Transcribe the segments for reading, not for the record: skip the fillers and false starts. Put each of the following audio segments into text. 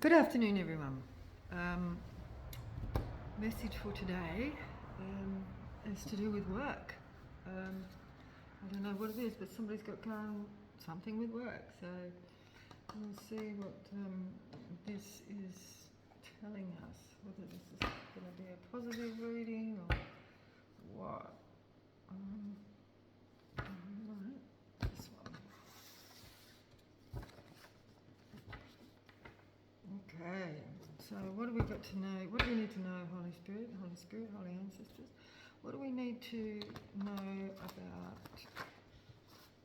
Good afternoon, everyone. Message for today is to do with work. I don't know what it is, but somebody's got going something with work. So we'll see what this is telling us. Whether this is going to be a positive reading or what. Right, this one. Okay, so what do we got to know? What do we need to know, Holy Spirit, Holy Ancestors? What do we need to know about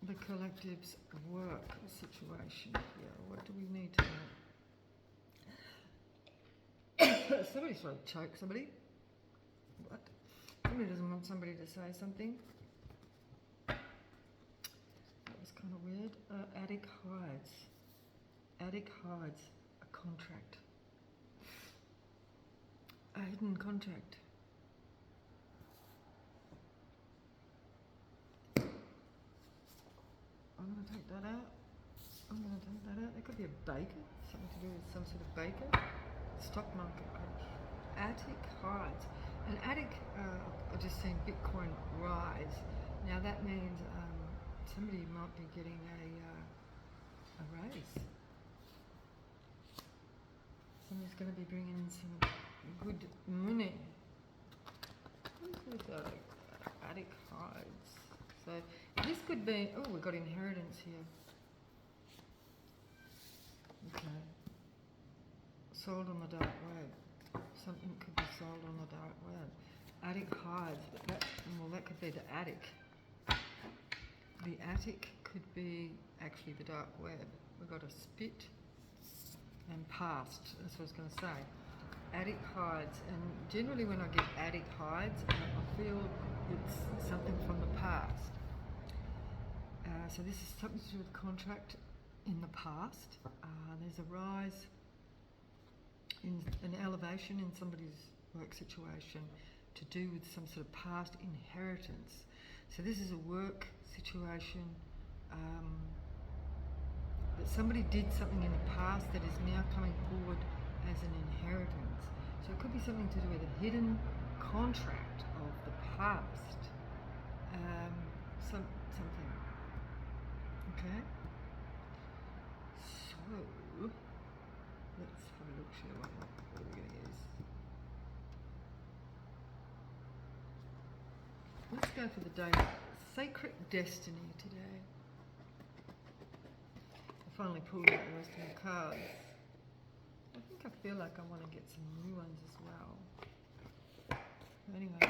the collective's work situation here? What do we need to know? Somebody's trying to choke somebody. What? Somebody doesn't want somebody to say something. That was kind of weird. Attic hides. Attic hides a contract. A hidden contract. I'm going to take that out. There could be a baker, something to do with some sort of baker. Stock market crash. Attic hides. An attic, I've just seen Bitcoin rise. Now that means somebody might be getting a raise. Somebody's going to be bringing in some good money. Who's with attic hides? So this could be, oh, we've got inheritance here. Okay. Sold on the dark web. Something could be sold on the dark web. Attic hides, but that could be the attic. The attic could be actually the dark web. We've got a spit and past, that's what I was going to say. Attic hides, and generally when I get attic hides, I feel it's something from the past. So this is something to do with contract in the past. There's a rise in an elevation in somebody's work situation to do with some sort of past inheritance. So this is a work situation that somebody did something in the past that is now coming forward as an inheritance. So it could be something to do with a hidden contract of the past. Something. Okay. So let's have a look here. What are we going to use? Let's go for the day. Sacred Destiny today. I finally pulled out the rest of my cards. I think I feel like I want to get some new ones as well. Anyway.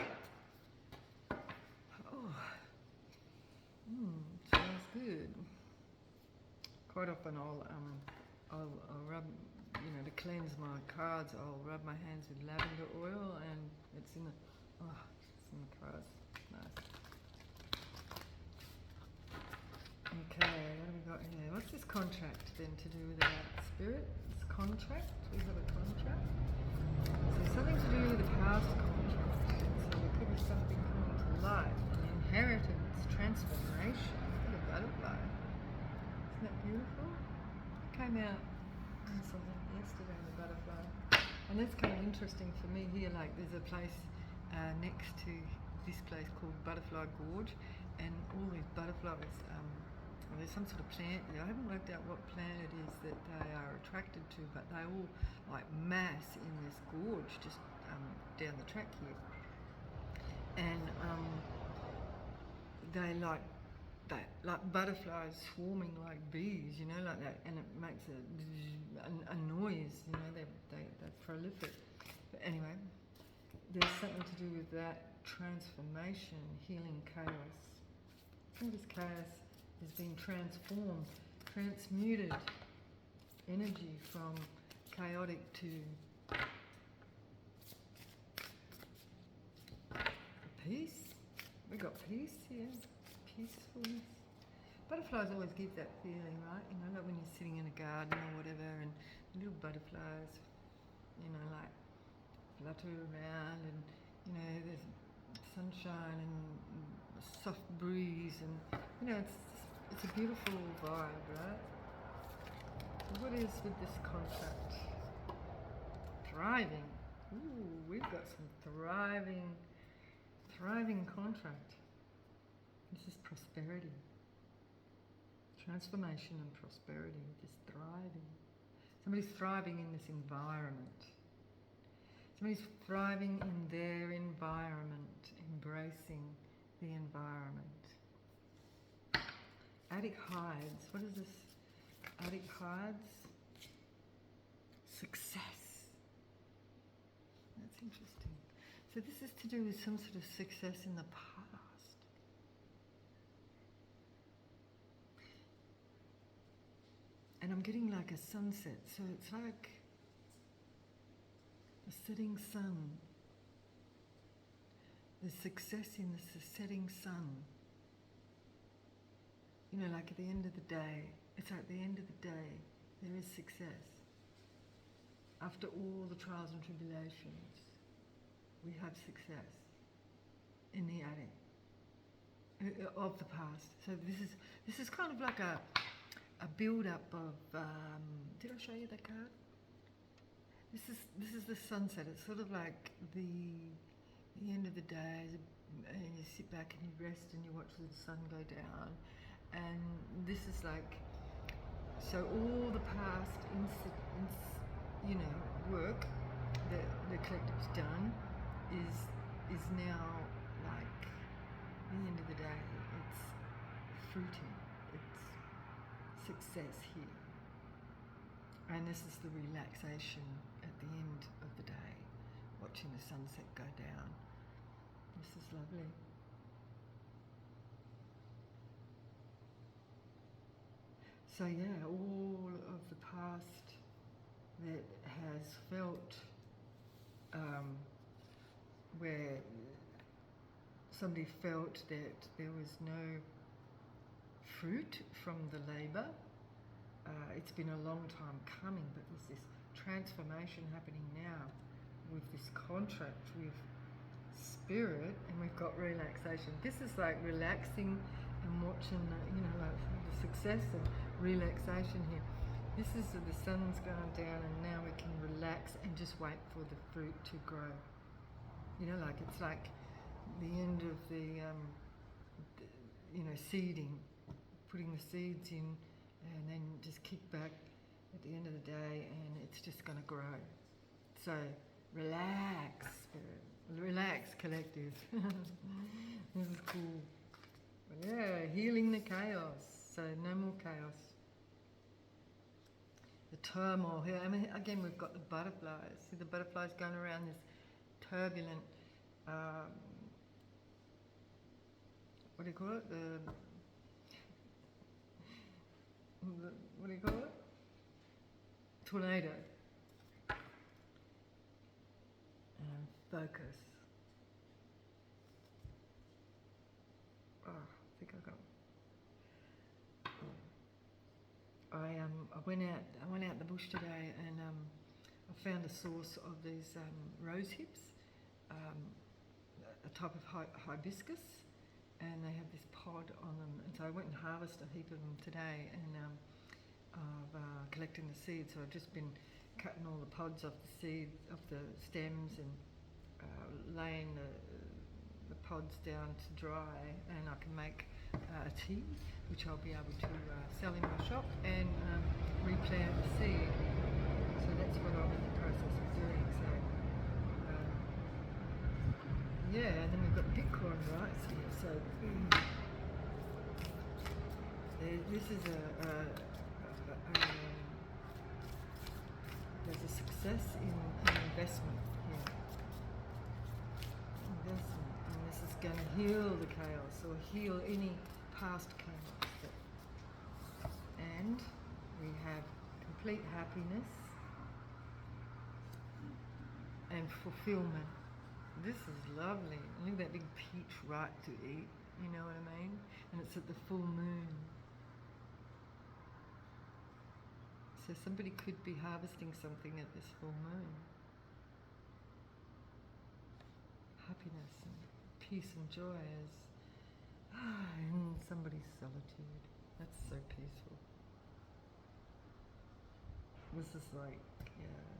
Oh. Smells good. Quite often I'll rub, to cleanse my cards, I'll rub my hands with lavender oil, and it's in the cards. Nice. Okay, what have we got here? What's this contract then to do with our spirit? This contract? We have a contract. So something to do with the past contract. So there could be something coming to life, an inheritance, transformation. Look at a butterfly. Isn't that beautiful? It came out in something yesterday, the butterfly. And that's kind of interesting for me here. Like there's a place next to this place called Butterfly Gorge, and all these butterflies. There's some sort of plant there. I haven't worked out what plant it is that they are attracted to, but they all like mass in this gorge just down the track here. And they like butterflies swarming like bees, like that, and it makes a noise, they're prolific. But anyway, there's something to do with that transformation, healing chaos. I think this chaos is being transformed, transmuted energy from chaotic to peace. We got peace here, peacefulness. Butterflies always give that feeling, right? Like when you're sitting in a garden or whatever, and little butterflies, like flutter around, and there's sunshine and a soft breeze, and it's a beautiful vibe, right? What is with this contract? thriving. Ooh, we've got some thriving contract. This is prosperity. Transformation and prosperity, just thriving. Somebody's thriving in this environment. Somebody's thriving in their environment, embracing the environment. Attic hides. What is this? Attic hides. Success. That's interesting. So this is to do with some sort of success in the past. And I'm getting like a sunset. So it's like a setting sun. The success in the setting sun. You know, like at the end of the day, it's like at the end of the day, there is success. After all the trials and tribulations, we have success in the attic of the past. So this is kind of like a build-up of. Did I show you that card? This is the sunset. It's sort of like the end of the day, and you sit back and you rest and you watch the sun go down. And this is like, so all the past work that the collective's done is now like the end of the day. It's fruiting. It's success here. And this is the relaxation at the end of the day, watching the sunset go down. This is lovely. So yeah, all of the past that has felt where somebody felt that there was no fruit from the labour. It's been a long time coming, but there's this transformation happening now with this contract with spirit, and we've got relaxation. This is like relaxing and watching, like the success and relaxation here. This is the sun's gone down, and now we can relax and just wait for the fruit to grow. Like it's like the end of the seeding, putting the seeds in, and then just kick back at the end of the day, and it's just going to grow. So relax, spirit. Relax, collective. This is cool. Yeah, healing the chaos. So no more chaos. The turmoil here. I mean, again, we've got the butterflies. See the butterflies going around this turbulent, what do you call it? What do you call it? Tornado. And focus. Oh, I think I got. I went out in the bush today, and I found a source of these rose hips, a type of hibiscus, and they have this pod on them. And so I went and harvested a heap of them today, and of collecting the seeds. So I've just been cutting all the pods off the seeds, off the stems, and laying the pods down to dry, and I can make a tea, which I'll be able to sell in my shop, and replant the seed. So that's what I'm in the process of doing. So yeah, and then we've got Bitcoin rights here. So this is there's a success in investment here. Investment. And this is going to heal the chaos, or heal any past chaos. And we have complete happiness and fulfillment. This is lovely. Look at that big peach ripe to eat, you know what I mean? And it's at the full moon. So somebody could be harvesting something at this full moon. Happiness and peace and joy as in somebody's solitude. That's so peaceful. This is like, yeah.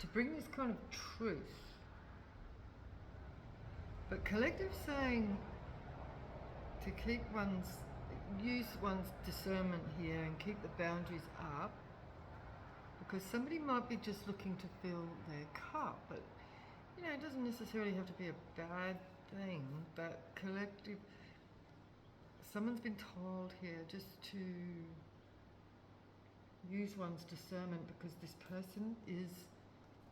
to bring this kind of truth. But collective saying to use one's discernment here and keep the boundaries up, because somebody might be just looking to fill their cup, but it doesn't necessarily have to be a bad thing, but collective, someone's been told here just to use one's discernment because this person is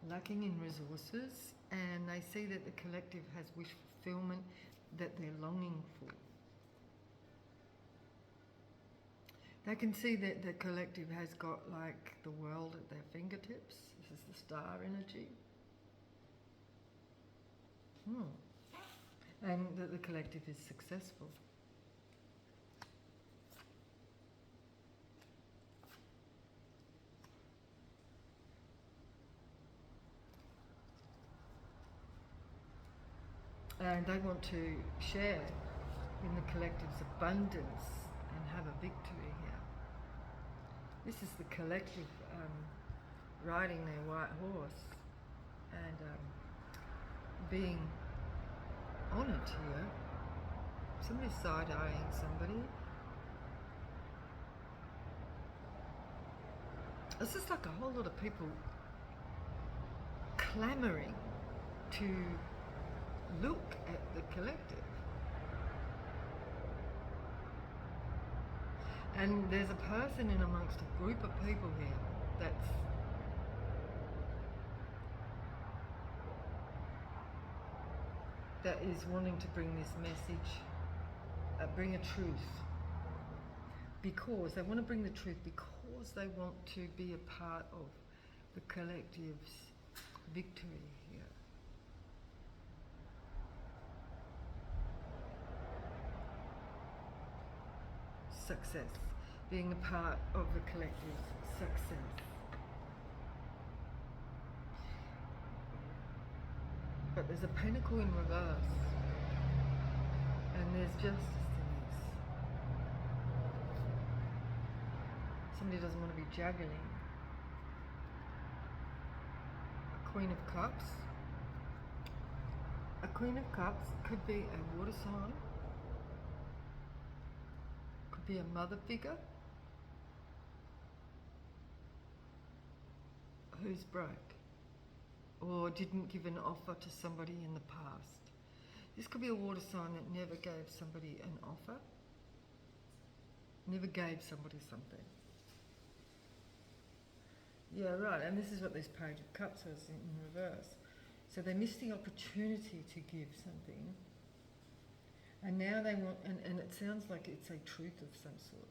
lacking in resources and they see that the collective has wish fulfillment that they're longing for. They can see that the collective has got like the world at their fingertips. This is the star energy. And that the collective is successful. And they want to share in the collective's abundance and have a victory here. This is the collective riding their white horse and being honoured here. Somebody's side-eyeing somebody. It's just like a whole lot of people clamouring to look at the collective. And there's a person in amongst a group of people here that is wanting to bring this message, bring a truth. Because they want to bring the truth because they want to be a part of the collective's victory here. Success, being a part of the collective's success. But there's a pentacle in reverse, and there's justice in this. Somebody doesn't want to be juggling. A Queen of Cups. A Queen of Cups could be a water sign. Be a mother figure who's broke or didn't give an offer to somebody in the past. This could be a water sign that never gave somebody an offer, never gave somebody something. Yeah, right, and this is what this Page of Cups was in reverse. So they missed the opportunity to give something. And now they want, and it sounds like it's a truth of some sort.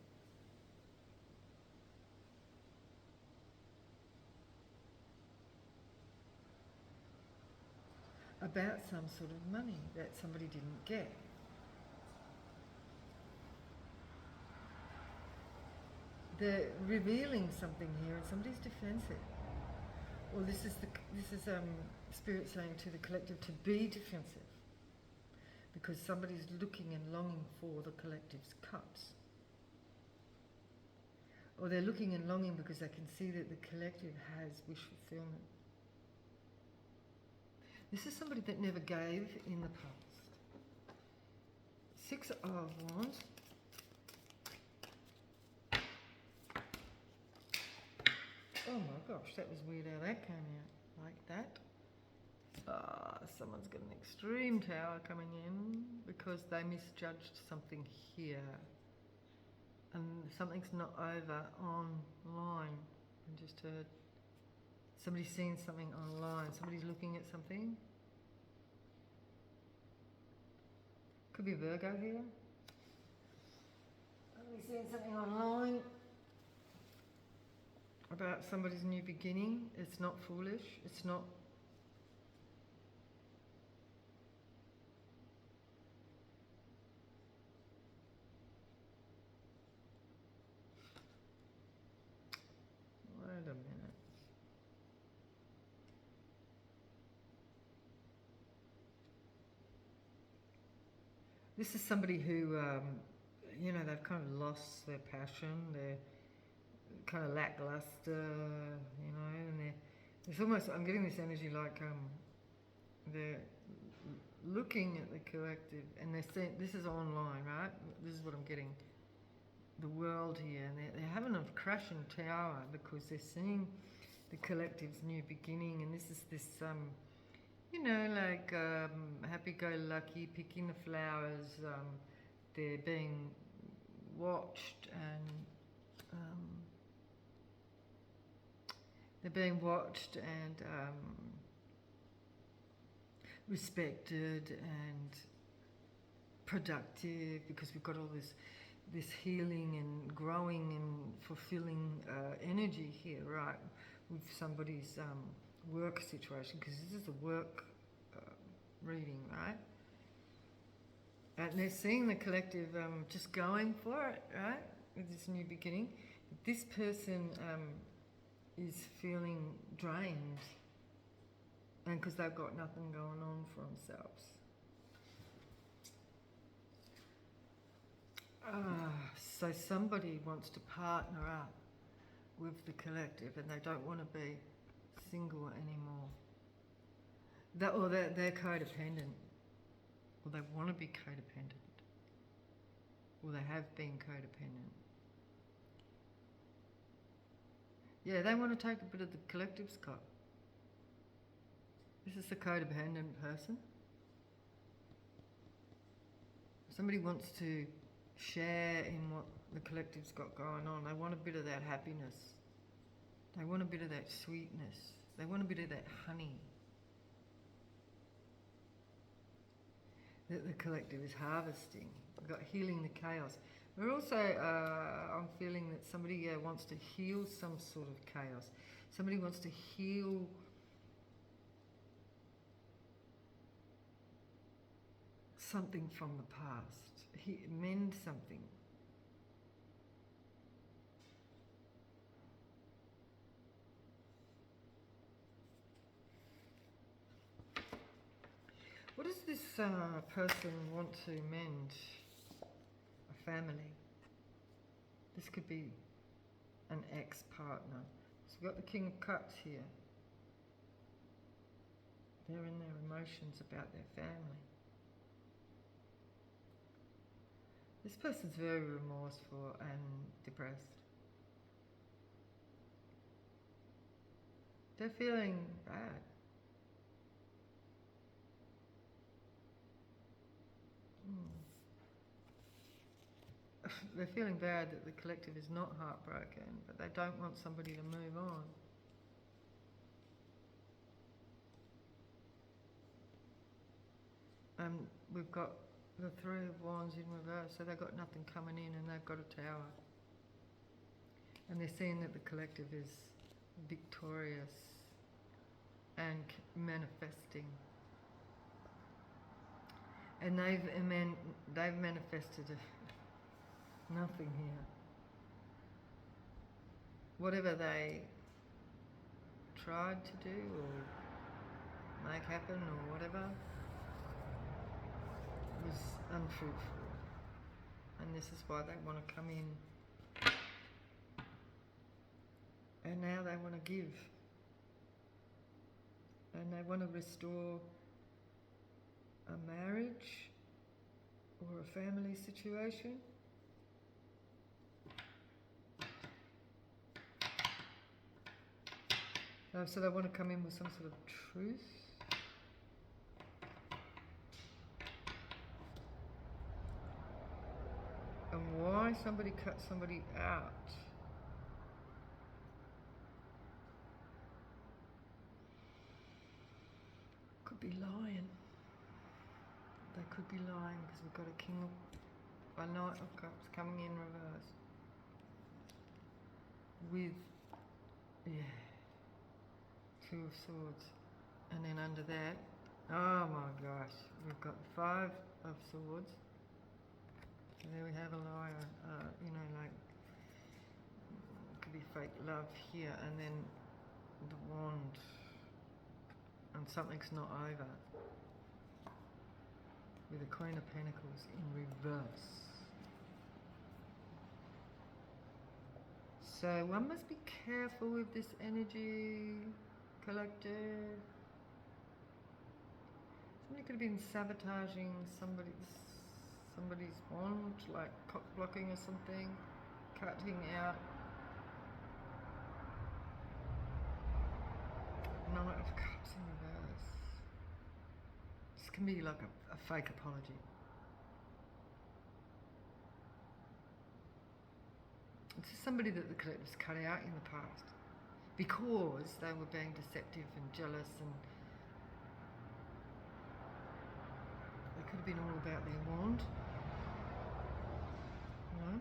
About some sort of money that somebody didn't get. They're revealing something here and somebody's defensive. Or this is Spirit saying to the collective to be defensive. Because somebody's looking and longing for the collective's cups. Or they're looking and longing because they can see that the collective has wish fulfillment. This is somebody that never gave in the past. 6 of Wands. Oh my gosh, that was weird how that came out. Like that. Someone's got an extreme tower coming in because they misjudged something here. And something's not over online. I just heard somebody's seen something online. Somebody's looking at something. Could be Virgo here. Somebody's seen something online about somebody's new beginning. It's not foolish. It's not. Wait a minute. This is somebody who, they've kind of lost their passion. They're kind of lackluster, and It's almost, I'm getting this energy like they're looking at the collective and they're saying, this is online, right? This is what I'm getting. The world here, and they're having a crashing tower because they're seeing the collective's new beginning, and this is this, you know, like happy-go-lucky, picking the flowers. They're being watched and respected and productive, because we've got all this healing and growing and fulfilling energy here, right, with somebody's work situation, because this is a work reading, right? And they're seeing the collective just going for it, right, with this new beginning. This person is feeling drained, and because they've got nothing going on for themselves. So somebody wants to partner up with the collective, and they don't want to be single anymore. They're codependent, or they want to be codependent, or they have been codependent. Yeah, they want to take a bit of the collective's cup. This is the codependent person. Somebody wants to share in what the collective's got going on. They want a bit of that happiness. They want a bit of that sweetness. They want a bit of that honey that the collective is harvesting. We've got healing the chaos. We're also, I'm feeling that somebody wants to heal some sort of chaos. Somebody wants to heal something from the past, mend something. What does this person want to mend? A family. This could be an ex-partner. So we've got the King of Cups here. They're in their emotions about their family. This person's very remorseful and depressed. They're feeling bad. They're feeling bad that the collective is not heartbroken, but they don't want somebody to move on. And we've got the Three of Wands in reverse, so they've got nothing coming in and they've got a tower. And they're seeing that the collective is victorious and manifesting. And they've manifested nothing here. Whatever they tried to do or make happen or whatever was unfruitful. And this is why they want to come in. And now they want to give. And they want to restore a marriage or a family situation. So they want to come in with some sort of truth. And why somebody cut somebody out. Could be lying. They could be lying because we've got a Knight of Cups coming in reverse. With, Two of Swords. And then under that, oh my gosh, we've got the Five of Swords. So there we have a liar, like, it could be fake love here, and then the Wand, and something's not over, with the Queen of Pentacles in reverse. So one must be careful with this energy, collective. Somebody could have been sabotaging somebody's bond, like cock blocking or something, cutting out. Knight of Cups in reverse. This can be like a fake apology. This is somebody that the collective's cut out in the past because they were being deceptive and jealous, and they could have been all about their wand. You know?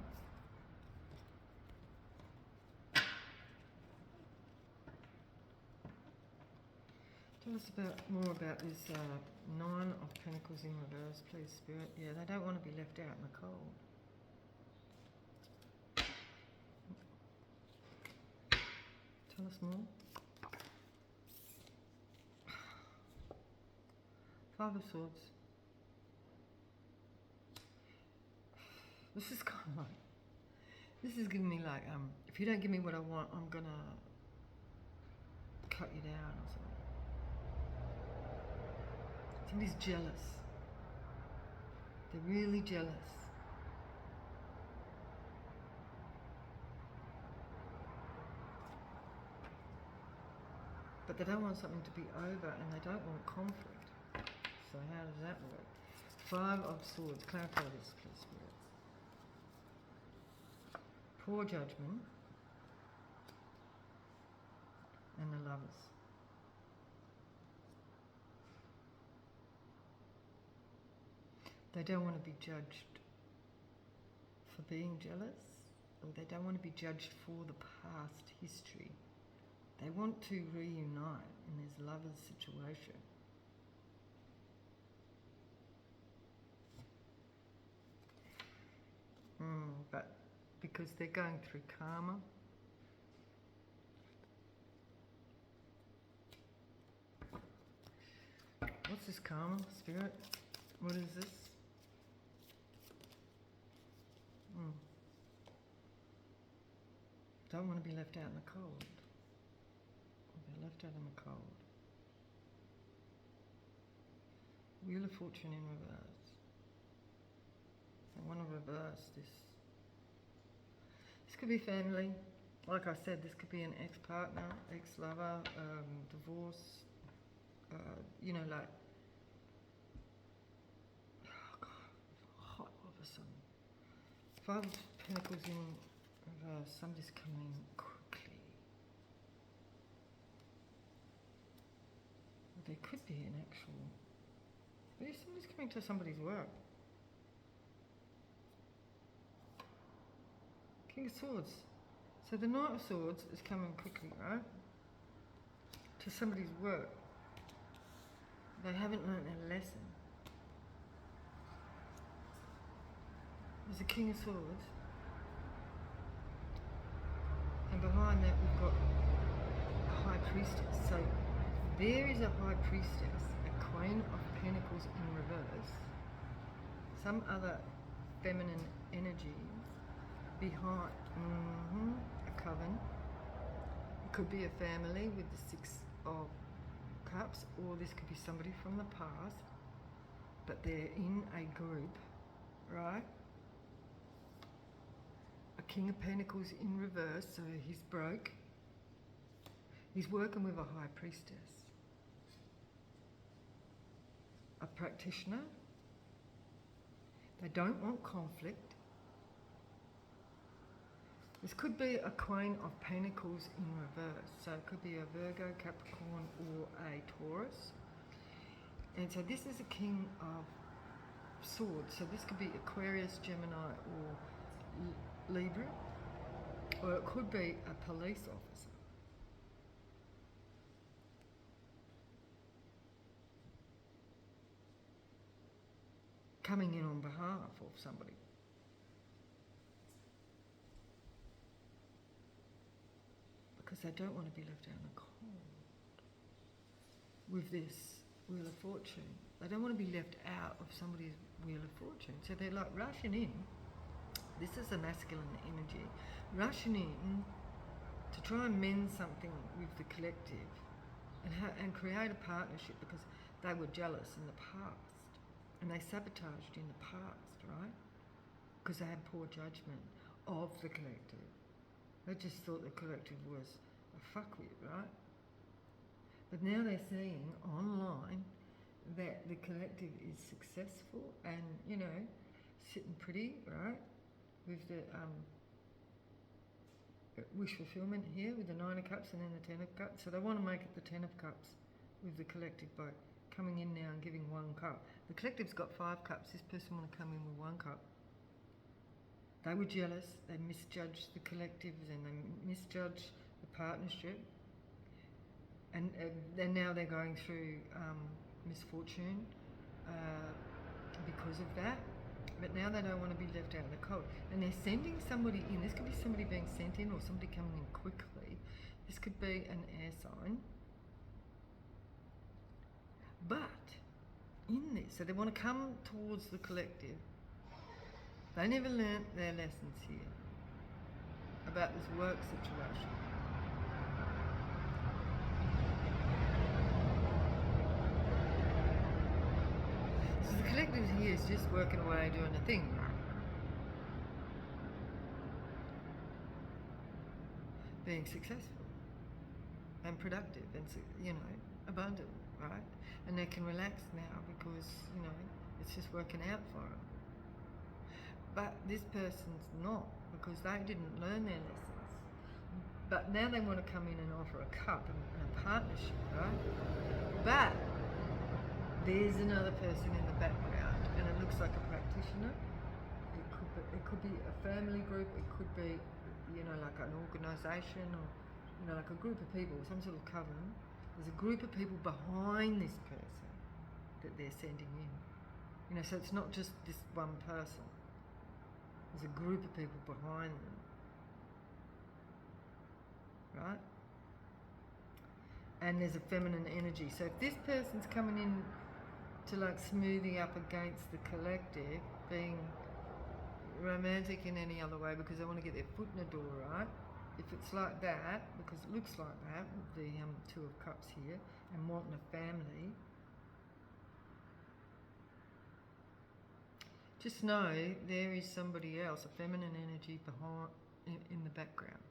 Tell us more about this Nine of Pentacles in reverse, please, Spirit. Yeah, they don't want to be left out in the cold. Tell us more. Five of Swords. This is kind of like, this is giving me like, if you don't give me what I want, I'm gonna cut you down or something. Somebody's jealous. They're really jealous. But they don't want something to be over, and they don't want conflict. So how does that work? Five of Swords. Clarify this, please, Spirit. Poor judgment. And the Lovers. They don't want to be judged for being jealous, or they don't want to be judged for the past history. They want to reunite in this Lovers situation. But because they're going through karma, what's this karma, Spirit? What is this? Don't want to be left out in the cold. They're left out in the cold. Wheel of Fortune in reverse. I want to reverse this. This could be family. Like I said, this could be an ex-partner, ex-lover, divorce. You know, like, oh God, hot all of a sudden. Five of Pentacles in reverse. Somebody's coming in quickly. There could be an actual. Somebody's coming to somebody's work. King of Swords. So the Knight of Swords is coming quickly, right? To somebody's work. They haven't learnt their lesson. There's a King of Swords. And behind that we've got a High Priestess. So there is a High Priestess, a Queen of Pentacles in reverse, some other feminine energy behind a coven. It could be a family with the Six of Cups, or this could be somebody from the past, but they're in a group, right? A King of Pentacles in reverse, so he's broke. He's working with a High Priestess. A practitioner. They don't want conflict. This could be a Queen of Pentacles in reverse. So it could be a Virgo, Capricorn, or a Taurus. And so this is a King of Swords. So this could be Aquarius, Gemini, or Libra. Or it could be a police officer. Coming in on behalf of somebody. Because they don't want to be left out in the cold. With this Wheel of Fortune. They don't want to be left out of somebody's Wheel of Fortune. So they're like rushing in. This is a masculine energy. Rushing in to try and mend something with the collective. and create a partnership because they were jealous in the past and they sabotaged in the past, right? Because they had poor judgment of the collective. They just thought the collective was a fuckwit, right? But now they're seeing online that the collective is successful and, you know, sitting pretty, right? With the wish fulfillment here with the 9 of Cups and then the 10 of Cups. So they want to make it the 10 of Cups with the collective by coming in now and giving 1 cup. The collective's got 5 cups. This person want to come in with 1 cup. They were jealous. They misjudged the collective and they misjudged the partnership. And now they're going through misfortune because of that. But now they don't want to be left out in the cold. And they're sending somebody in. This could be somebody being sent in or somebody coming in quickly. This could be an air sign. But in this, so they want to come towards the collective. They never learnt their lessons here about this work situation. So the collective here is just working away, doing a thing. Being successful and productive and, you know, abundant, right? And they can relax now because, you know, it's just working out for them. But this person's not, because they didn't learn their lessons. But now they want to come in and offer a cup and a partnership, right? But there's another person in the background, and it looks like a practitioner. It could be a family group. It could be, you know, like an organisation or, you know, like a group of people, some sort of coven. There's a group of people behind this person that they're sending in. You know, so it's not just this one person. There's a group of people behind them. Right? And there's a feminine energy. So if this person's coming in to like smoothie up against the collective, being romantic in any other way because they want to get their foot in the door, right? If it's like that, because it looks like that, with the 2 of Cups here, and wanting a family, just know there is somebody else, a feminine energy behind, in the background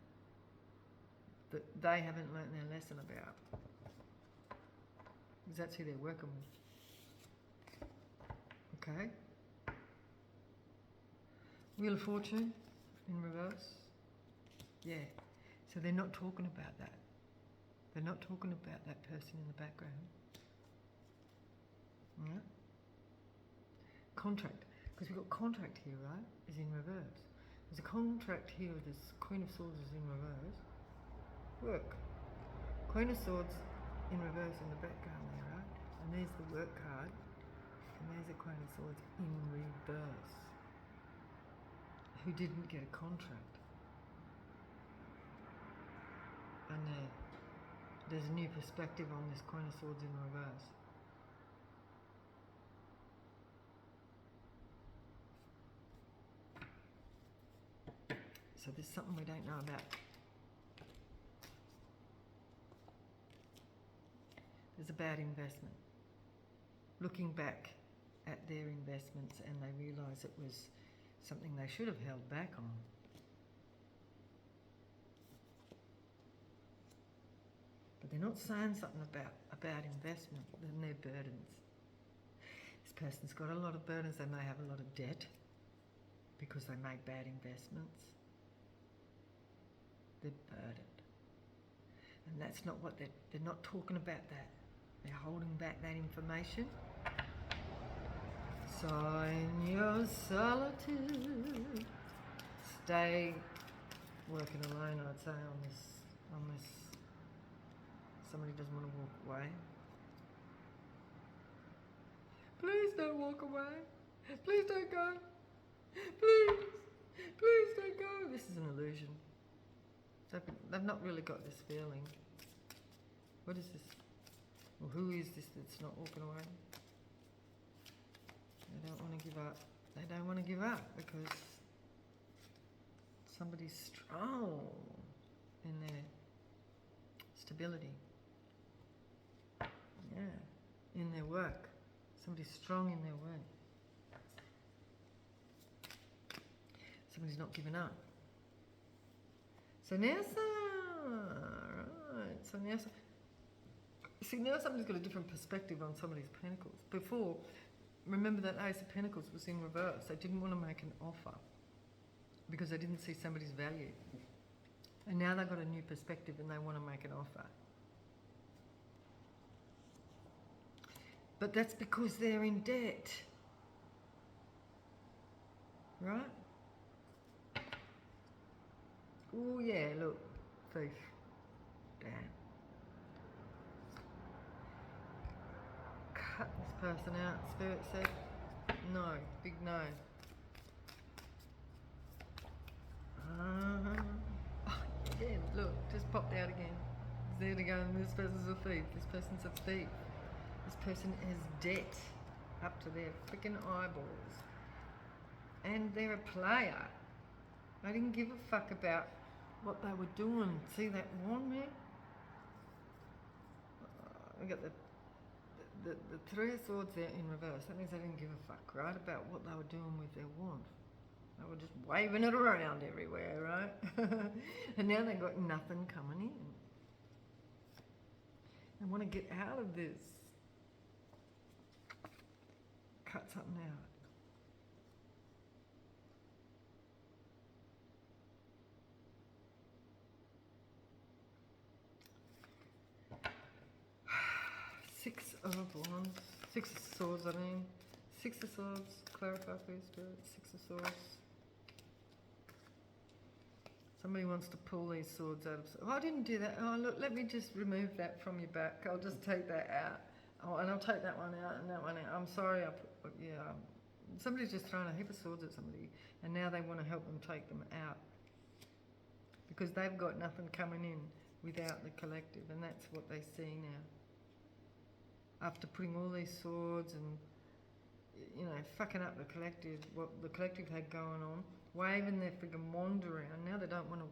that they haven't learnt their lesson about, because that's who they're working with. Okay? Wheel of Fortune in reverse. Yeah. So they're not talking about that. They're not talking about that person in the background. Yeah? Contract. Because we've got contract here, right? Is in reverse. There's a contract here with this Queen of Swords is in reverse. Work. Queen of Swords in reverse in the background there, right? And there's the work card. And there's a Queen of Swords in reverse. Who didn't get a contract. And there's a new perspective on this Queen of Swords in reverse. So there's something we don't know about. There's a bad investment. Looking back at their investments and they realise it was something they should have held back on. But they're not saying something about investment and their burdens. This person's got a lot of burdens. They may have a lot of debt because they made bad investments. They're burdened. And that's not what they're not talking about that. They're holding back that information. Sign your solitude. Stay working alone, I'd say, on this. Somebody doesn't want to walk away. Please don't walk away. Please don't go. Please don't go. This is an illusion. They've not really got this feeling. What is this? Well, who is this that's not walking away? They don't want to give up. They don't want to give up because somebody's strong in their stability. Yeah, in their work. Somebody's strong in their work. Somebody's not giving up. So now, right. So now, see, now somebody's got a different perspective on somebody's pentacles. Before, remember that Ace of Pentacles was in reverse. They didn't want to make an offer because they didn't see somebody's value. And now they've got a new perspective and they want to make an offer. But that's because they're in debt. Right? Oh yeah, look, thief. Damn. Cut this person out, Spirit said. No, big no. Oh, again, look, just popped out again. It's there to go, and this person's a thief. This person's a thief. This person has debt up to their freaking eyeballs. And they're a player. I didn't give a fuck about what they were doing. See that wand there? We got the Three of Swords there in reverse. That means they didn't give a fuck, right? About what they were doing with their wand. They were just waving it around everywhere, right? And now they've got nothing coming in. They want to get out of this. Cut something out. Six of Wands. Six of Swords, I mean. Six of Swords. Clarify, please, Spirit. Six of Swords. Somebody wants to pull these swords out of... Oh, I didn't do that. Oh, look, let me just remove that from your back. I'll just take that out. Oh, and I'll take that one out and that one out. I'm sorry. Somebody's just thrown a heap of swords at somebody, and now they want to help them take them out. Because they've got nothing coming in without the collective, and that's what they see now. After putting all these swords and, you know, fucking up the collective, what the collective had going on, waving their friggin' wand around. Now they don't want to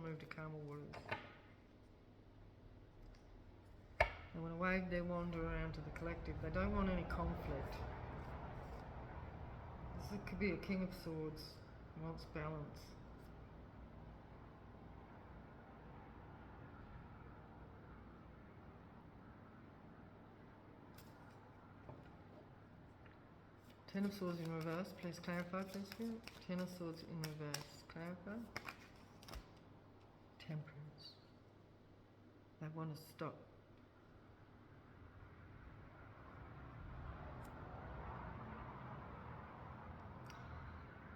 move to calmer waters. They want to wave their wand around to the collective. They don't want any conflict. This could be a King of Swords who wants balance. Ten of Swords in reverse. Please clarify, please, Spirit. Ten of Swords in reverse. Clarify. Temperance. They want to stop.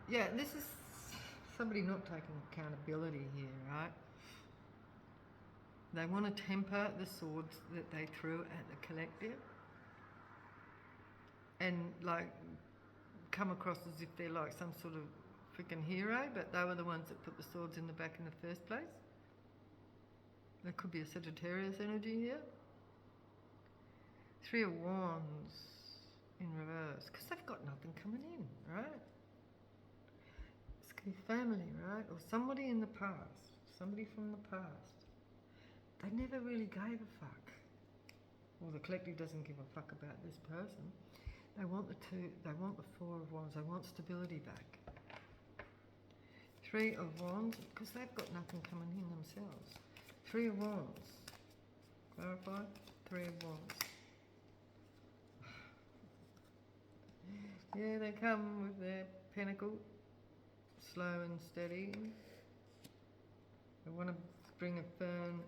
Yeah, this is somebody not taking accountability here, right? They want to temper the swords that they threw at the collective and, like, come across as if they're like some sort of freaking hero, but they were the ones that put the swords in the back in the first place. There could be a Sagittarius energy here. Three of Wands in reverse, because they've got nothing coming in, right? This could be family, right? Or somebody in the past, somebody from the past. They never really gave a fuck. Well, the collective doesn't give a fuck about this person. They want the Four of Wands. They want stability back. Three of Wands, because they've got nothing coming in themselves. Three of Wands. Clarify. Three of Wands. Yeah, they come with their pentacle, slow and steady. They want to bring a firm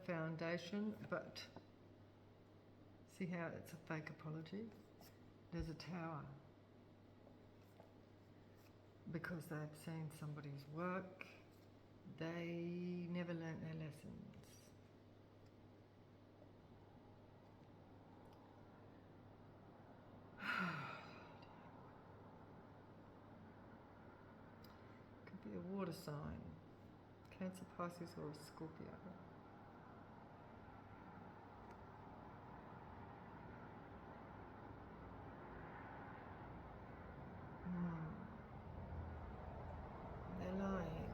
foundation, but see how it's a fake apology? There's a tower. Because they've seen somebody's work, they never learnt their lessons. Could be a water sign. Cancer, Pisces, or a Scorpio. They're lying.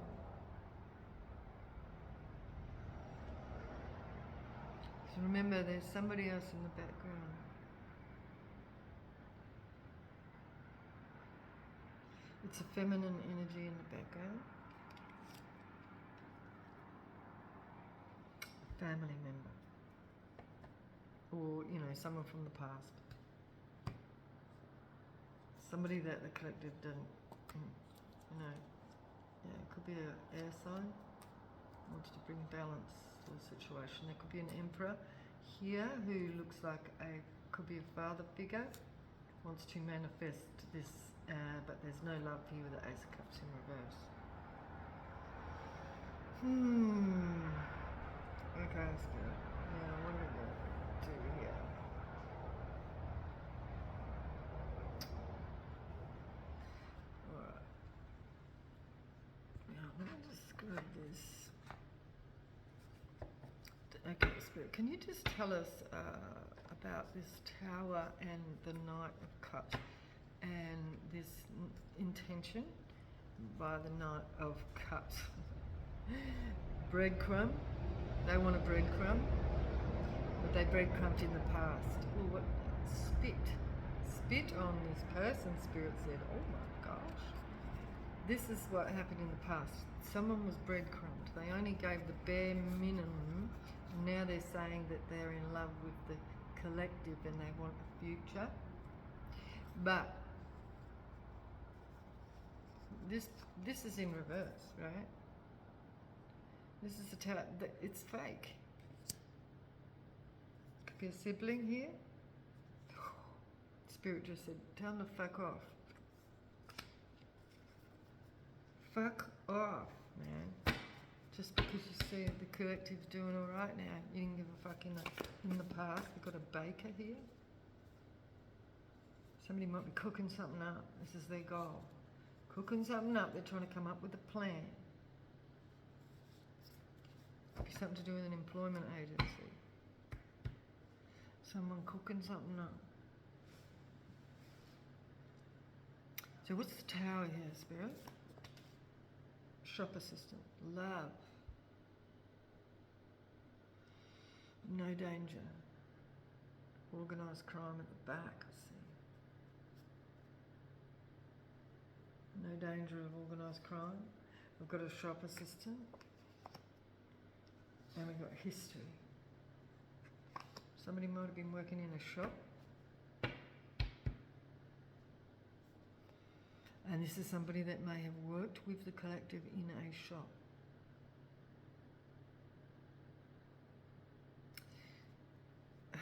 So remember, there's somebody else in the background. It's a feminine energy in the background. A family member. Or, you know, someone from the past. Somebody that the collective didn't, you know, yeah, it could be an air sign. Wants to bring balance to the situation. There could be an emperor here who looks like could be a father figure. Wants to manifest this, but there's no love for you with the Ace of Cups in reverse. Okay, Spirit. Now, what are we going to do here? Alright. Now, let me just grab this. Okay, Spirit, can you just tell us about this Tower and the Knight of Cups and this intention by the Knight of Cups? Breadcrumb. They want a breadcrumb, but they breadcrumbed in the past. Oh, what? Spit on this person, Spirit said. Oh my gosh. This is what happened in the past. Someone was breadcrumbed. They only gave the bare minimum, and now they're saying that they're in love with the collective and they want a future. But this is in reverse, right? This is it's fake. Could be a sibling here. Spirit just said, tell them to fuck off. Fuck off, man. Just because you see the collective's doing all right now, you didn't give a fuck in the past. We've got a baker here. Somebody might be cooking something up. This is their goal. Cooking something up. They're trying to come up with a plan. Could be something to do with an employment agency. Someone cooking something up. So what's the Tower here, Spirit? Shop assistant. Love. No danger. Organised crime at the back, I see. No danger of organised crime. We've got a shop assistant. And we've got history. Somebody might have been working in a shop. And this is somebody that may have worked with the collective in a shop.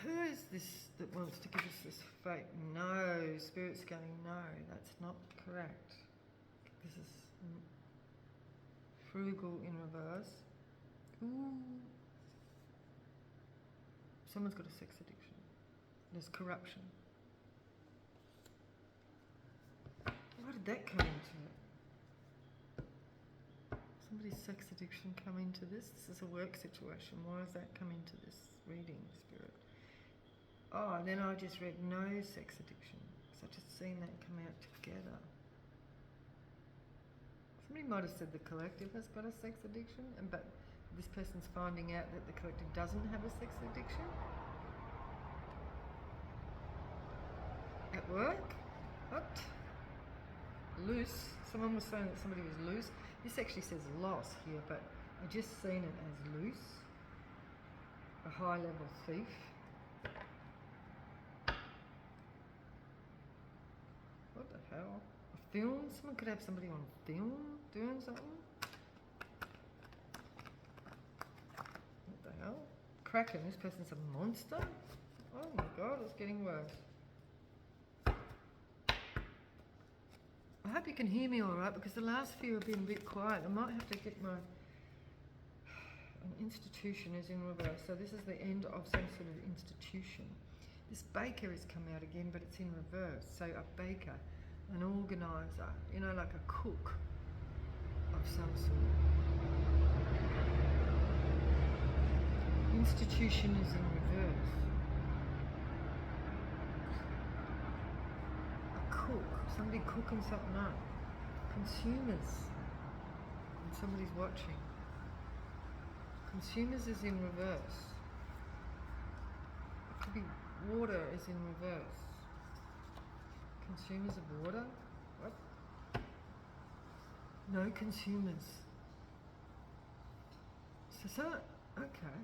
Who is this that wants to give us this fake? No, Spirit's going, no, that's not correct. This is frugal in reverse. Ooh. Someone's got a sex addiction. There's corruption. Why did that come into it? Somebody's sex addiction come into this? This is a work situation. Why does that come into this reading, Spirit? Oh, then I just read no sex addiction. Because I just seen that come out together. Somebody might have said the collective has got a sex addiction, but this person's finding out that the collective doesn't have a sex addiction. At work? What? Loose. Someone was saying that somebody was loose. This actually says loss here, but I just seen it as loose. A high level thief. What the hell? A film? Someone could have somebody on film doing something? What the hell? Kraken, this person's a monster? Oh my god, it's getting worse. I hope you can hear me all right, because the last few have been a bit quiet. I might have to get my... An institution is in reverse, so this is the end of some sort of institution. This baker has come out again, but it's in reverse. So a baker, an organiser, you know, like a cook of some sort. Institution is in reverse. Somebody cooking something up. Consumers. And somebody's watching. Consumers is in reverse. could be water is in reverse. Consumers of water? What? No consumers. So okay.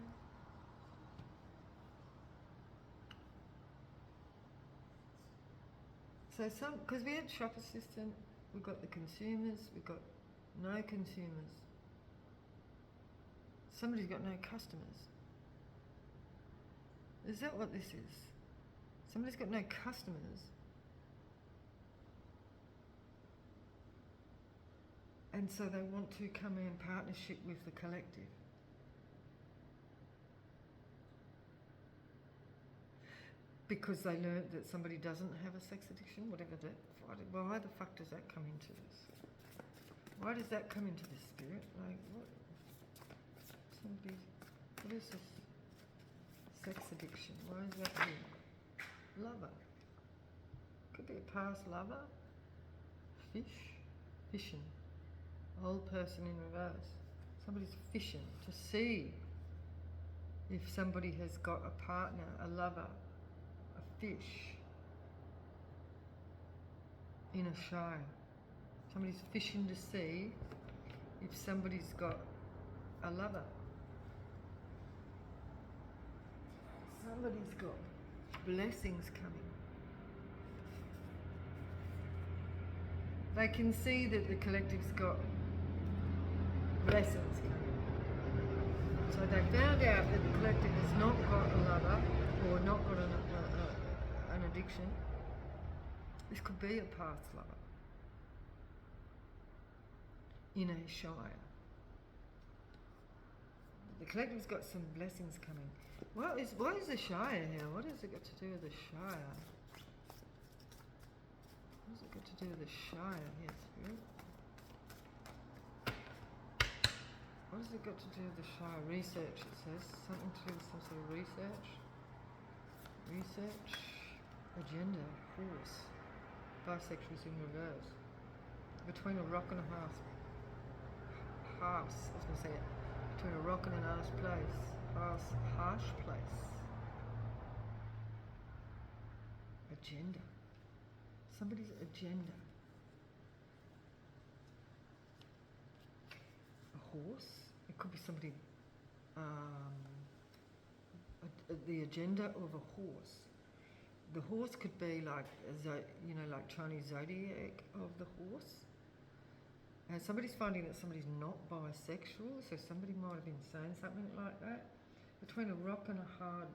So because we had shop assistant, we've got the consumers, we've got no consumers. Somebody's got no customers. Is that what this is? Somebody's got no customers. And so they want to come in partnership with the collective. Because they learned that somebody doesn't have a sex addiction, whatever that. Why the fuck does that come into this? Why does that come into this spirit? Like, what? What is this? Sex addiction. Why is that here? Lover. Could be a past lover. Fish. Fishing. Old person in reverse. Somebody's fishing to see if somebody has got a partner, a lover, a fish in a shire. Somebody's fishing to see if somebody's got a lover. Somebody's got blessings coming. They can see that the collective's got blessings coming. So they found out that the collective has not got a lover or not got an addiction. This could be a past lover in a shire. The collective's got some blessings coming. What is the shire here? What has it got to do with the shire? What has it got to do with the shire here, Spirit? What has it got to do with the shire? Research, it says. Something to do with some sort of research. Research. Agenda. Horse. Bisexuals in reverse. Between a rock and a house. I was going to say it. Between a rock and an harsh place. Harsh place. Agenda. Somebody's agenda. A horse. It could be somebody. The agenda of a horse. The horse could be like, like Chinese zodiac of the horse. And somebody's finding that somebody's not bisexual, so somebody might have been saying something like that. Between a rock and a hard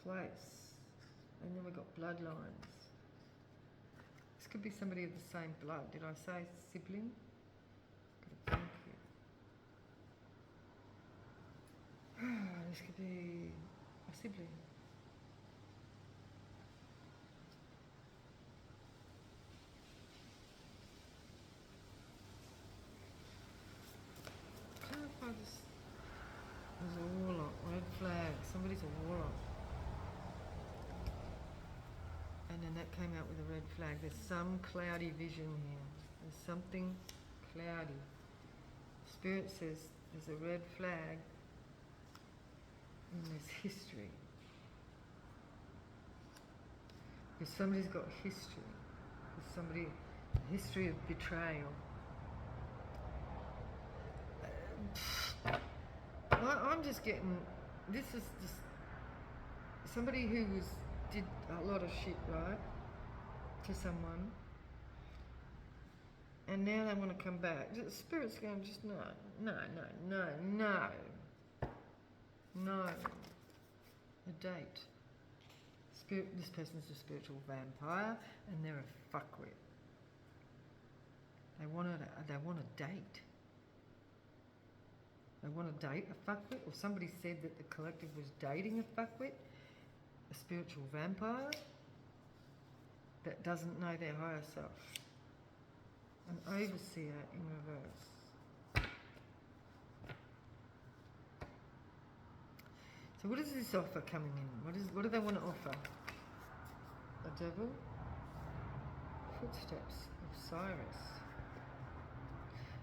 place. And then we've got bloodlines. This could be somebody of the same blood. Did I say sibling? Got a think here. This could be a sibling. Clarify this. There's a warlock, red flag. Somebody's a warlock. And then that came out with a red flag. There's some cloudy vision here. There's something cloudy. Spirit says there's a red flag in this history. Because somebody's got history. There's somebody, a history of betrayal. I'm just getting, this is just somebody who did a lot of shit, right, to someone, and now they want to come back. The Spirit's going, just no. A date. Spirit. This person's a spiritual vampire, and they're a fuckwit. They want a date. They want to date a fuckwit, or somebody said that the collective was dating a fuckwit, a spiritual vampire that doesn't know their higher self, an overseer in reverse. So what is this offer coming in? What do they want to offer? A devil? Footsteps of Cyrus.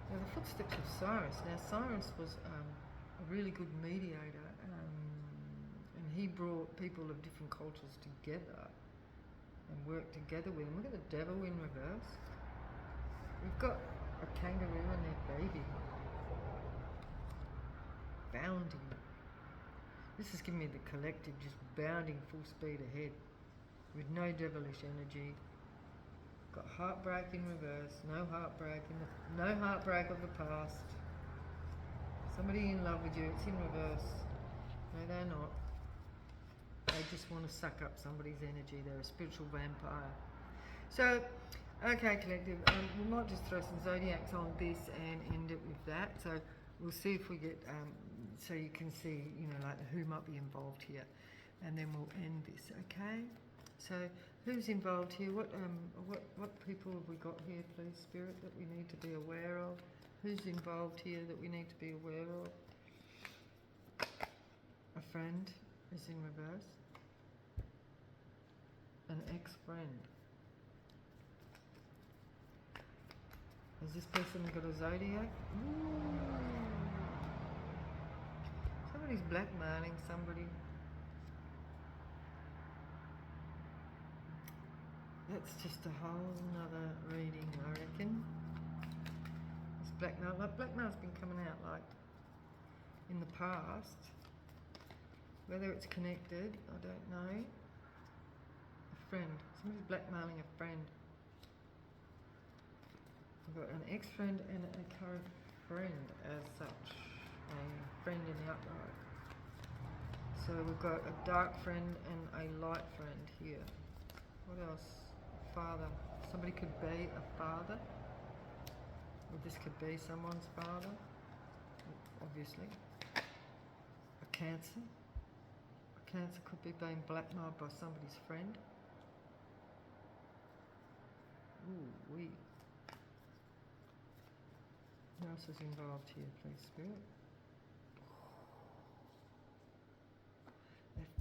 Now the footsteps of Cyrus. Now Cyrus was a really good mediator. he brought people of different cultures together and worked together with him. Look at the devil in reverse. We've got a kangaroo and their baby bounding. This is giving me the collective just bounding full speed ahead with no devilish energy. Got heartbreak in reverse, no heartbreak of the past. Somebody in love with you, it's in reverse. No, they're not. They just want to suck up somebody's energy. They're a spiritual vampire. So, okay, collective. We might just throw some zodiacs on this and end it with that. So we'll see if we get, so you can see, you know, like who might be involved here, and then we'll end this. Okay. So who's involved here? What people have we got here, please, Spirit, that we need to be aware of? Who's involved here that we need to be aware of? A friend is in reverse. An ex-friend. Has this person got a zodiac? Ooh. Somebody's blackmailing somebody. That's just a whole nother reading, I reckon. This blackmail, like blackmail's been coming out like in the past. Whether it's connected, I don't know. A friend, somebody's blackmailing a friend. We've got an ex-friend and a current friend as such. A friend in the upright. So we've got a dark friend and a light friend here. What else? Father. Somebody could be a father. Or this could be someone's father. Obviously. A Cancer. A Cancer could be being blackmailed by somebody's friend. Ooh, wee. Who else is involved here, please, Spirit?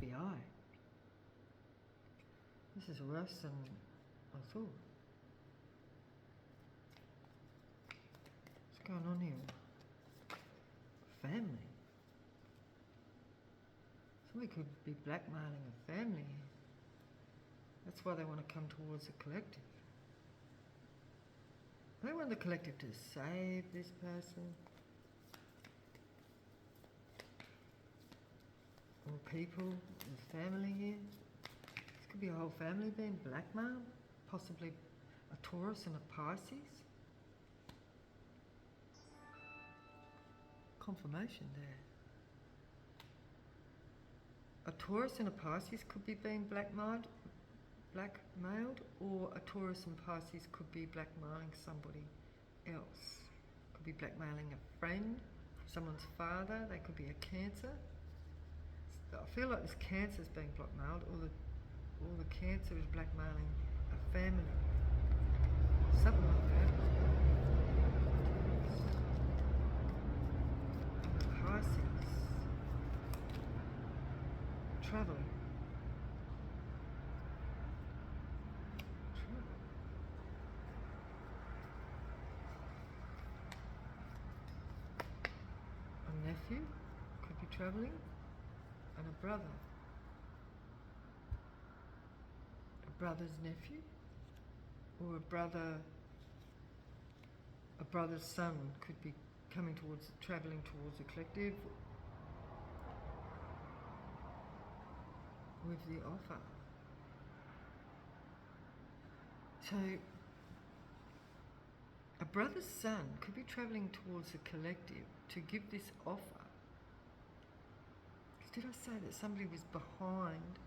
FBI. This is worse than I thought. What's going on here? Family. Somebody could be blackmailing a family here. That's why they want to come towards the collective. They want the collective to save this person. Or people, or family here. This could be a whole family being blackmailed. Possibly a Taurus and a Pisces. Confirmation there. A Taurus and a Pisces could be being blackmailed, or a Taurus and Pisces could be blackmailing somebody else. Could be blackmailing a friend, someone's father. They could be a Cancer. I feel like this Cancer is being blackmailed, or the Cancer is blackmailing a family. Something like that. Pisces. Travel. A nephew could be travelling, and a brother. A brother's nephew, or a brother's son could be coming towards, travelling towards a collective with the offer. So a brother's son could be travelling towards the collective to give this offer. Did I say that somebody was behind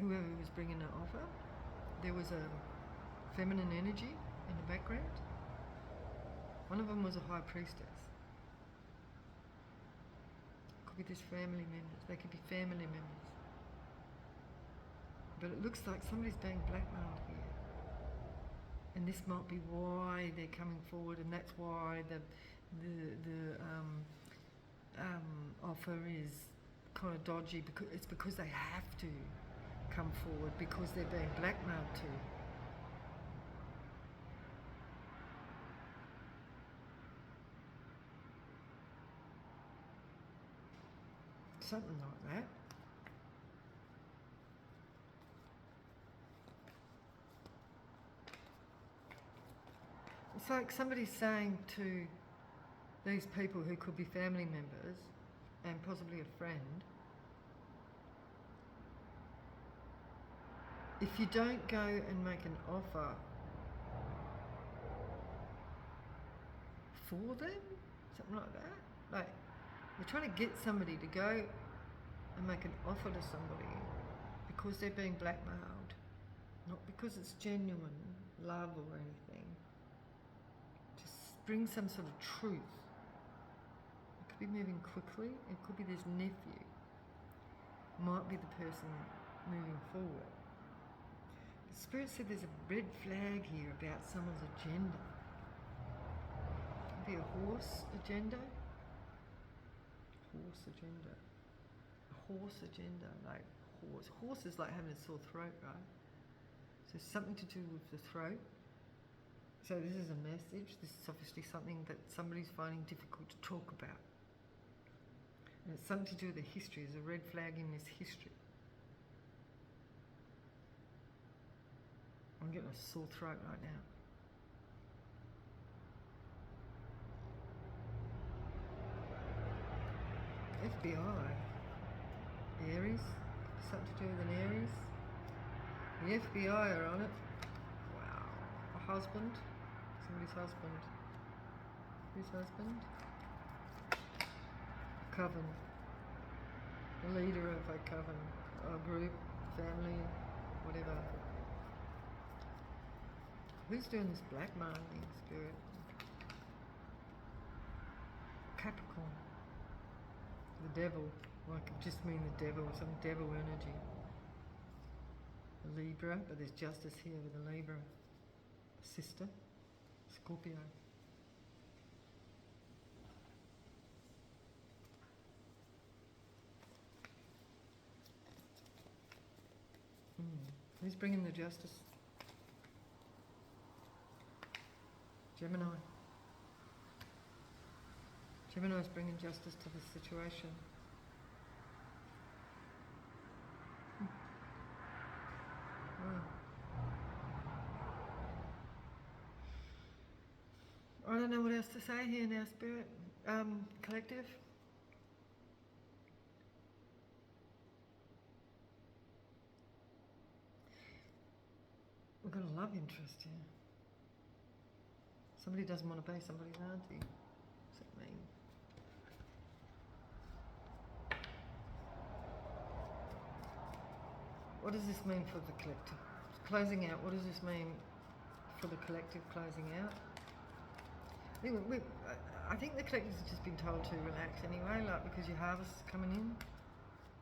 whoever was bringing the offer? There was a feminine energy in the background. One of them was a high priestess. Could be just family members. They could be family members. But it looks like somebody's being blackmailed here. And this might be why they're coming forward, and that's why the offer is kind of dodgy, because it's because they have to come forward because they're being blackmailed to. something like that. It's like somebody's saying to these people who could be family members and possibly a friend, if you don't go and make an offer for them, something like that, like you're trying to get somebody to go and make an offer to somebody because they're being blackmailed, not because it's genuine love or anything. Just bring some sort of truth. It could be moving quickly, it could be this nephew, might be the person moving forward. The Spirit said there's a red flag here about someone's agenda. Could be a horse agenda. Horse agenda. A horse agenda, like horse. Horse is like having a sore throat, right? So something to do with the throat. So this is a message. This is obviously something that somebody's finding difficult to talk about. And it's something to do with the history. There's a red flag in this history. I'm getting a sore throat right now. FBI. Aries. Something to do with an Aries. The FBI are on it. Wow. A husband. Somebody's husband. Whose husband? Coven. The leader of a coven. A group. Family. Whatever. Who's doing this blackmailing, Spirit? Capricorn. The devil. Well, I could just mean the devil, some devil energy. A Libra, but there's justice here with a Libra. Sister. Scorpio. Who's bringing the justice? Gemini. Gemini's bringing justice to this situation. Wow. I don't know what else to say here now, Spirit. Collective. We've got a love interest here. Somebody doesn't want to pay somebody's auntie. What's that mean? What does this mean for the collective? Closing out, what does this mean for the collective closing out? I think the collective's just been told to relax anyway, like because your harvest is coming in,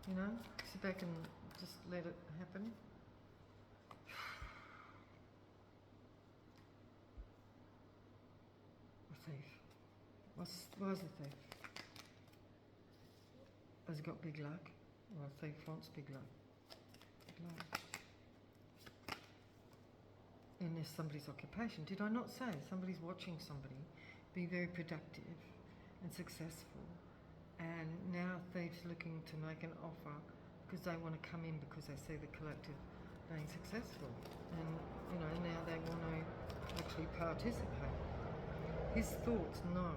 you know? Sit back and just let it happen. A thief. Why is a thief? Has he got big luck? Or a thief wants big luck. And there's somebody's occupation. Did I not say somebody's watching somebody be very productive and successful, and now thieves looking to make an offer because they want to come in because they see the collective being successful, and you know now they want to actually participate. His thoughts, no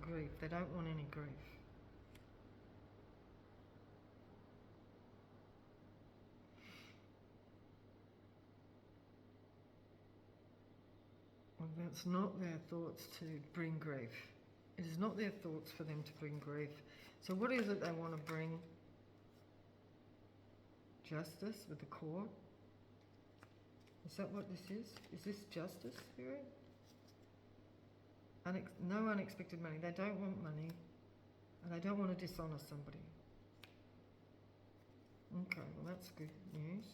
grief. They don't want any grief. Well, it's not their thoughts to bring grief. It is not their thoughts for them to bring grief. So what is it they want to bring? Justice with the court? Is that what this is? Is this justice, Spirit? No unexpected money. They don't want money. And they don't want to dishonour somebody. Okay, well that's good news.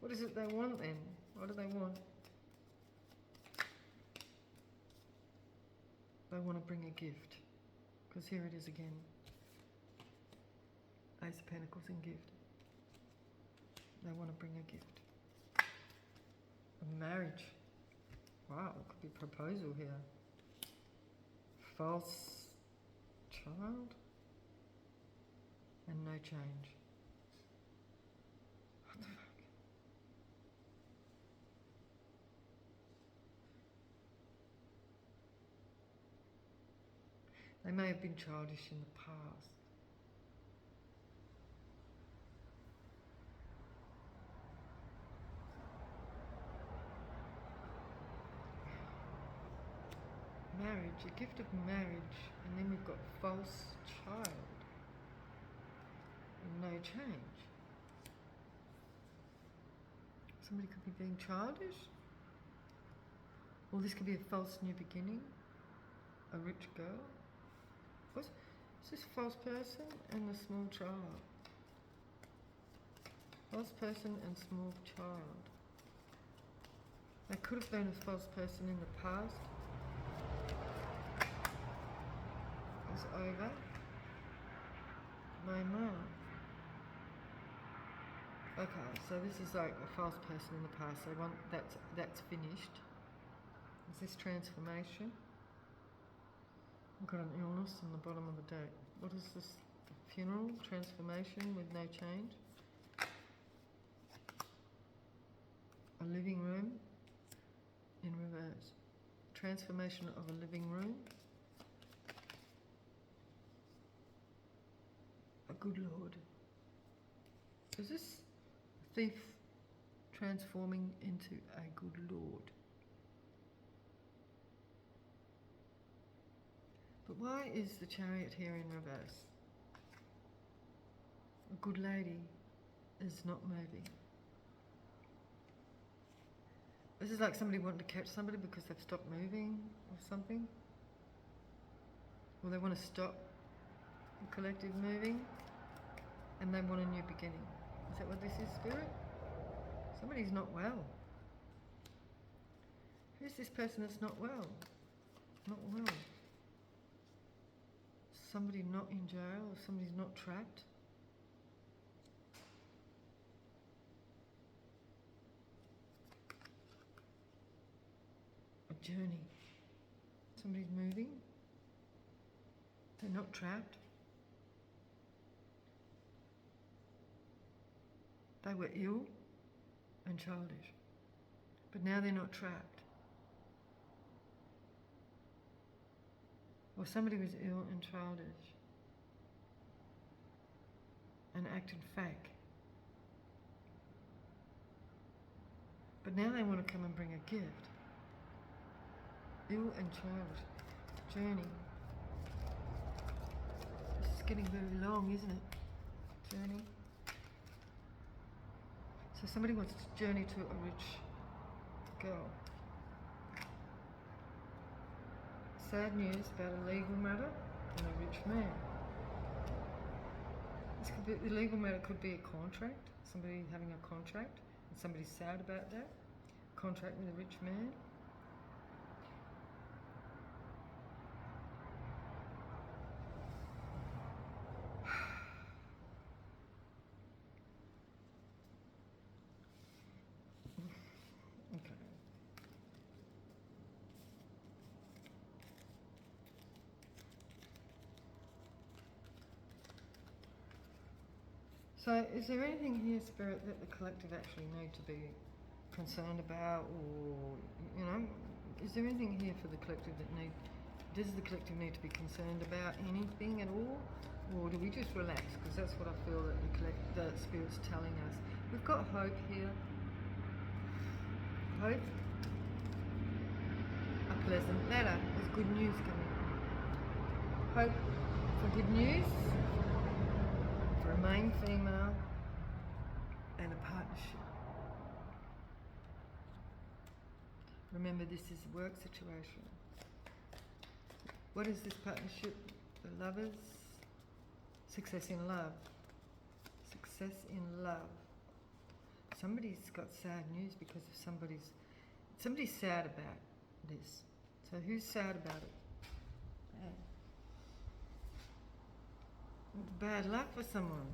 What is it they want then? What do they want? They want to bring a gift. Because here it is again. Ace of Pentacles in gift. They want to bring a gift. A marriage. Wow, it could be proposal here. False child. and no change. What the fuck? They may have been childish in the past. Marriage, a gift of marriage, and then we've got false child and no change. Somebody could be being childish, or this could be a false new beginning, a rich girl. What's this false person and the small child? False person and small child. They could have been a false person in the past. It's over. No more. Okay, so this is like a false person in the past. They want that's finished. Is this transformation? I've got an illness on the bottom of the date. What is this? Funeral, transformation with no change. A living room in reverse. Transformation of a living room. A good Lord. Is this thief transforming into a good Lord? But why is the Chariot here in reverse? A good lady is not moving. This is like somebody wanting to catch somebody because they've stopped moving or something. Or they want to stop the collective moving and they want a new beginning. Is that what this is, Spirit? Somebody's not well. Who's this person that's not well? Not well. Somebody not in jail, or somebody's not trapped. A journey. Somebody's moving. They're not trapped. They were ill and childish, but now they're not trapped. Or somebody was ill and childish and acted fake. But now they want to come and bring a gift. Ill and childish. Journey. This is getting very long, isn't it? Journey. So somebody wants to journey to a rich girl. Sad news about a legal matter and a rich man. This could be, the legal matter could be a contract, somebody having a contract, and somebody's sad about that. Contract with a rich man. Okay. So is there anything here, Spirit, that the collective actually need to be concerned about, or, you know, is there anything here for the collective that does the collective need to be concerned about anything at all? Or do we just relax? Because that's what I feel that the Spirit's telling us. We've got hope here. Hope. A pleasant letter. There's good news coming. Hope for good news. For a main female and a partnership. Remember, this is a work situation. What is this partnership? The lovers? Success in love. Success in love. Somebody's got sad news because of somebody's sad about this. So who's sad about it? Yeah. Bad luck for someone.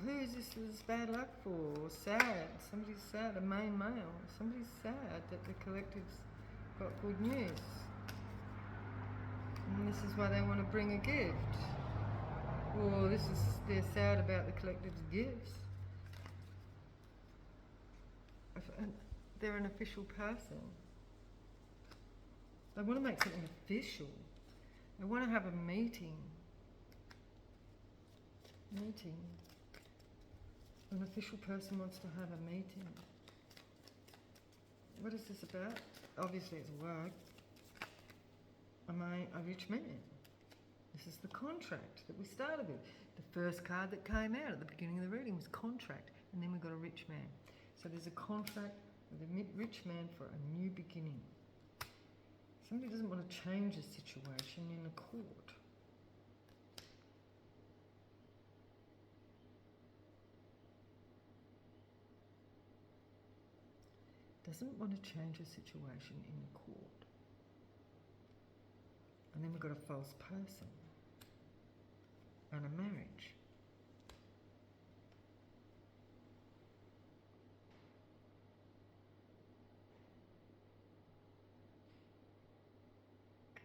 Who is this bad luck for? Sad. Somebody's sad. A main male. Somebody's sad that the collective's got good news. And this is why they want to bring a gift. Or they're sad about the collective's gifts. They're an official person. They want to make something official. They want to have a meeting. An official person wants to have a meeting. What is this about? Obviously it's work. Am I a rich man? This is the contract that we started with. The first card that came out at the beginning of the reading was contract, and then we got a rich man. So there's a contract with a rich man for a new beginning. Somebody doesn't want to change a situation in a court. Doesn't want to change a situation in the court. And then we've got a false person and a marriage.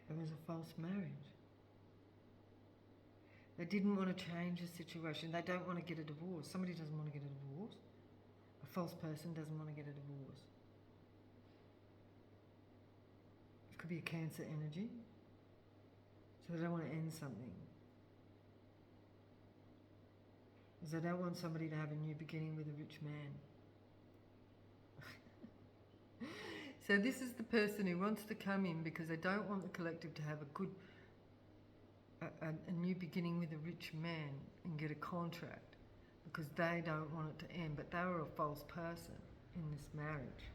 There was a false marriage. They didn't want to change a situation. They don't want to get a divorce. Somebody doesn't want to get a divorce. A false person doesn't want to get a divorce. It could be a Cancer energy. So they don't want to end something. Because they don't want somebody to have a new beginning with a rich man. So this is the person who wants to come in because they don't want the collective to have a new beginning with a rich man and get a contract, because they don't want it to end, but they were a false person in this marriage.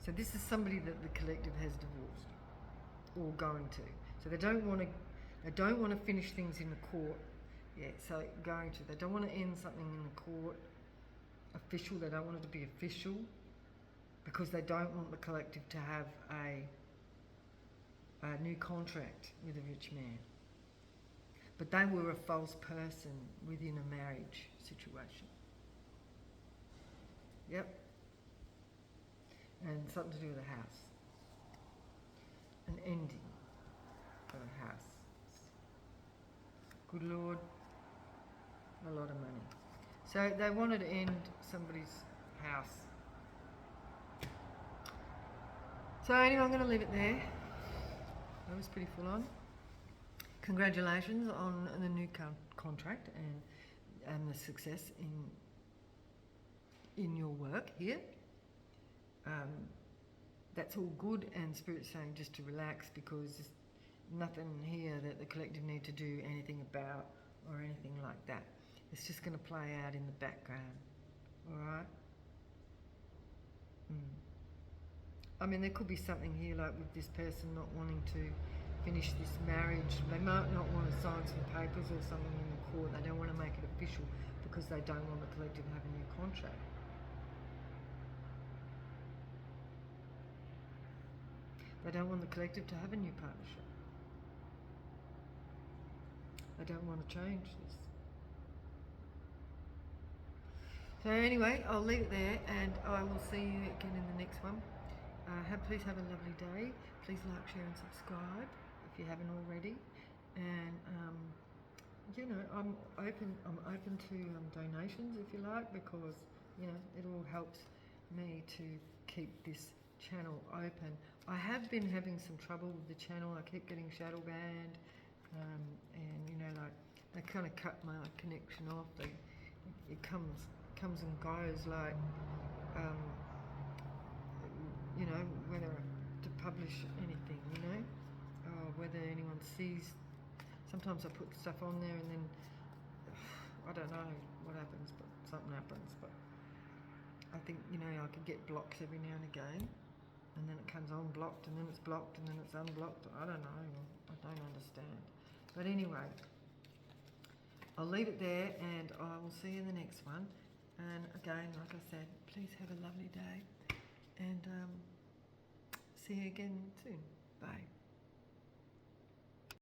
So this is somebody that the collective has divorced or going to. So they don't want to finish things in the court. Yeah, so going to. They don't want to end something in the court official. They don't want it to be official because they don't want the collective to have a new contract with a rich man. But they were a false person within a marriage situation. Yep. And something to do with a house. An ending of a house. Good Lord, a lot of money. So they wanted to end somebody's house. So anyway, I'm going to leave it there. That was pretty full on. Congratulations on the new contract and the success in your work here. That's all good, and Spirit's saying just to relax because there's nothing here that the collective need to do anything about or anything like that. It's just going to play out in the background. Alright? I mean, there could be something here like with this person not wanting to finish this marriage. They might not want to sign some papers or something in the court. They don't want to make it official because they don't want the collective to have a new contract. They don't want the collective to have a new partnership. They don't want to change this. So anyway, I'll leave it there and I will see you again in the next one. Please have a lovely day. Please like, share and subscribe if you haven't already. And you know, I'm open to donations if you like, because you know it all helps me to keep this channel open. I have been having some trouble with the channel. I keep getting shadow banned, and you know, like they kind of cut my connection off. It comes and goes, like you know, whether to publish anything, you know, or whether anyone sees. Sometimes I put stuff on there and then I don't know what happens, but something happens. But I think, you know, I could get blocks every now and again, and then it comes unblocked, and then it's blocked, and then it's unblocked. I don't know. I don't understand. But anyway, I'll leave it there, and I will see you in the next one. And again, like I said, please have a lovely day, and see you again soon. Bye.